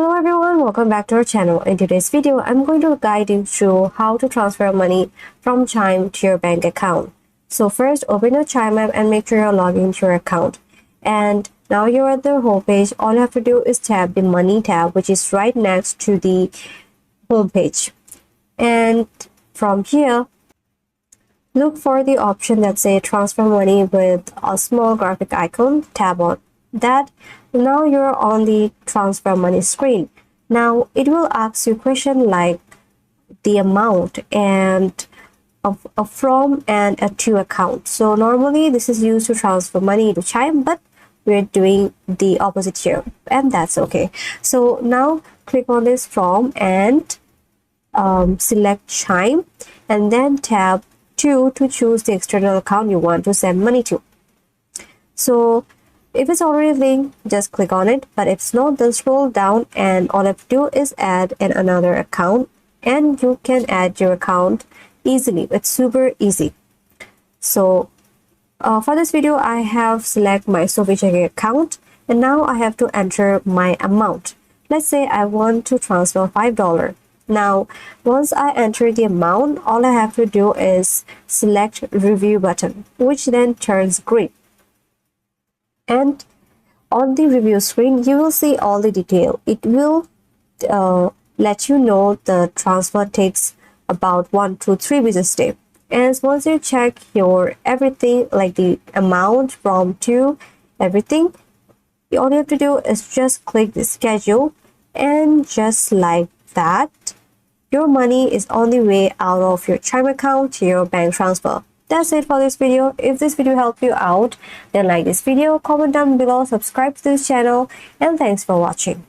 Hello everyone, welcome back to our channel. In today's video, I'm going to guide you through how to transfer money from Chime to your bank account. So first, open your Chime app and make sure you're logged into your account. And now you're at the home page. All you have to do is tap the Money tab, which is right next to the home page. And from here, look for the option that says Transfer Money with a small graphic icon. Tap on that. Now you're on the transfer money screen. Now it will ask you a question like the amount and a from and a to account. So normally this is used to transfer money to Chime, but we're doing the opposite here, and that's okay. So now click on this from and select Chime, and then tap to choose the external account you want to send money to. So if it's already linked, just click on it, but if it's not, then scroll down and all you have to do is add another account, and you can add your account easily. It's super easy. So for this video, I have select my Sophie checking account, and now I have to enter my amount. Let's say I want to transfer $5. Now, once I enter the amount, all I have to do is select review button, which then turns green. And on the review screen, you will see all the detail. It will let you know the transfer takes about 1 to 3 business days. And once you check your everything, like the amount from to everything, all you have to do is just click the schedule, and just like that, your money is on the way out of your Chime account to your bank transfer. That's it for this video. If this video helped you out, then like this video, comment down below, subscribe to this channel, and thanks for watching.